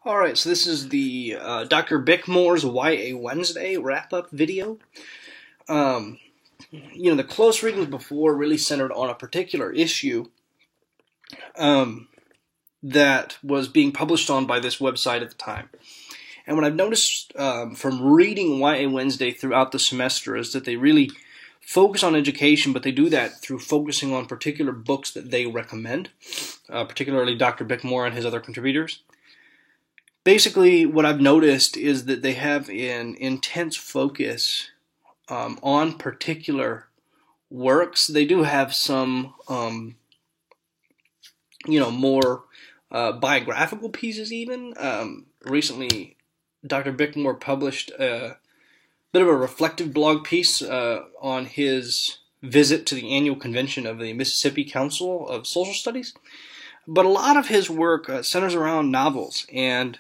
Alright, so this is the Dr. Bickmore's YA Wednesday wrap-up video. The close readings before really centered on a particular issue that was being published on by this website at the time. And what I've noticed from reading YA Wednesday throughout the semester is that they really focus on education, but they do that through focusing on particular books that they recommend, particularly Dr. Bickmore and his other contributors. Basically, what I've noticed is that they have an intense focus on particular works. They do have some, more biographical pieces even. Recently, Dr. Bickmore published a bit of a reflective blog piece on his visit to the annual convention of the Mississippi Council of Social Studies. But a lot of his work centers around novels and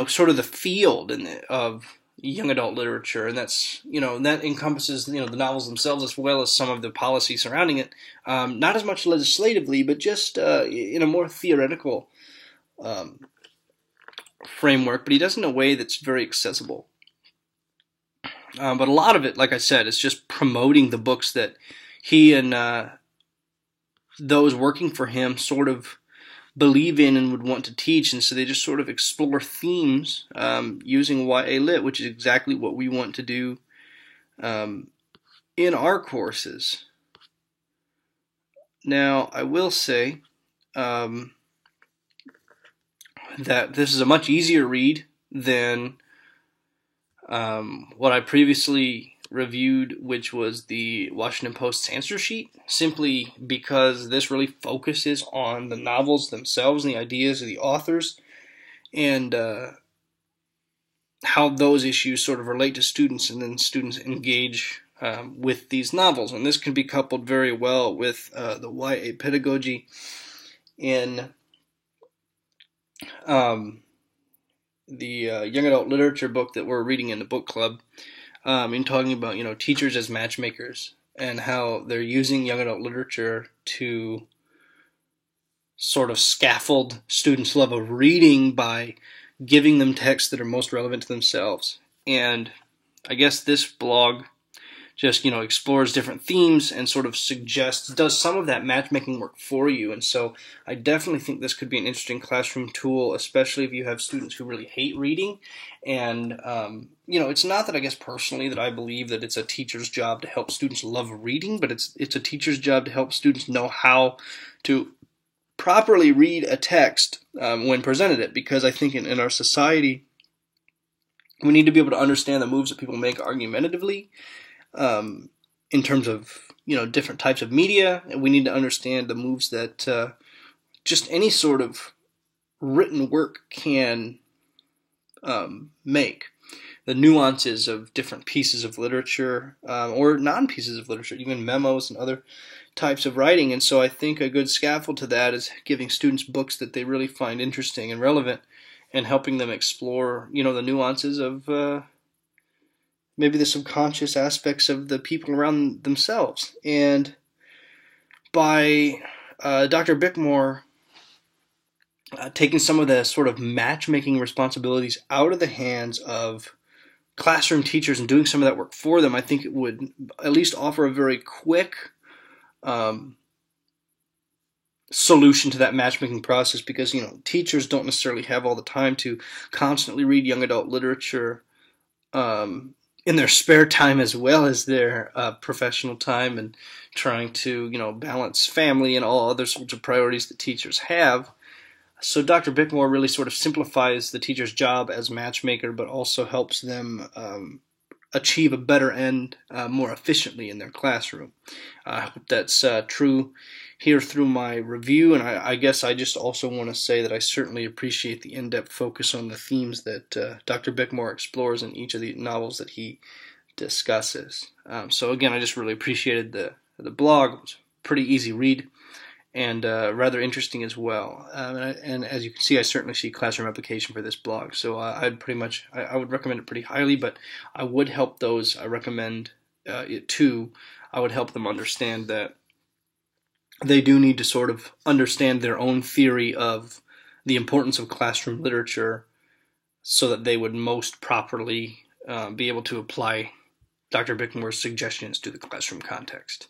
sort of the field of young adult literature, and that's, that encompasses, the novels themselves as well as some of the policy surrounding it. Not as much legislatively, but just in a more theoretical framework, but he does it in a way that's very accessible. But a lot of it, like I said, is just promoting the books that he and those working for him sort of believe in and would want to teach, and so they just sort of explore themes using YA Lit, which is exactly what we want to do in our courses. Now, I will say that this is a much easier read than what I previously reviewed, which was the Washington Post's answer sheet, simply because this really focuses on the novels themselves and the ideas of the authors and how those issues sort of relate to students, and then students engage with these novels. And this can be coupled very well with the YA pedagogy in the young adult literature book that we're reading in the book club. In talking about, teachers as matchmakers and how they're using young adult literature to sort of scaffold students' love of reading by giving them texts that are most relevant to themselves. And I guess this blog just, explores different themes and sort of does some of that matchmaking work for you. And so I definitely think this could be an interesting classroom tool, especially if you have students who really hate reading. And, it's not that I guess personally that I believe that it's a teacher's job to help students love reading, but it's a teacher's job to help students know how to properly read a text when presented it, because I think in our society, we need to be able to understand the moves that people make argumentatively, in terms of, different types of media, and we need to understand the moves that just any sort of written work can make. The nuances of different pieces of literature, or non-pieces of literature, even memos and other types of writing. And so I think a good scaffold to that is giving students books that they really find interesting and relevant, and helping them explore, the nuances of maybe the subconscious aspects of the people around themselves. And by Dr. Bickmore taking some of the sort of matchmaking responsibilities out of the hands of classroom teachers and doing some of that work for them, I think it would at least offer a very quick solution to that matchmaking process, because, teachers don't necessarily have all the time to constantly read young adult literature in their spare time as well as their professional time, and trying to, balance family and all other sorts of priorities that teachers have. So Dr. Bickmore really sort of simplifies the teacher's job as matchmaker, but also helps them achieve a better end more efficiently in their classroom. I hope that's true here through my review, and I guess I just also want to say that I certainly appreciate the in-depth focus on the themes that Dr. Bickmore explores in each of the novels that he discusses. So again, I just really appreciated the blog. It was a pretty easy read, and rather interesting as well. And as you can see, I certainly see classroom application for this blog. So I would recommend it pretty highly, but I would help those I recommend it to. I would help them understand that they do need to sort of understand their own theory of the importance of classroom literature so that they would most properly be able to apply Dr. Bickmore's suggestions to the classroom context.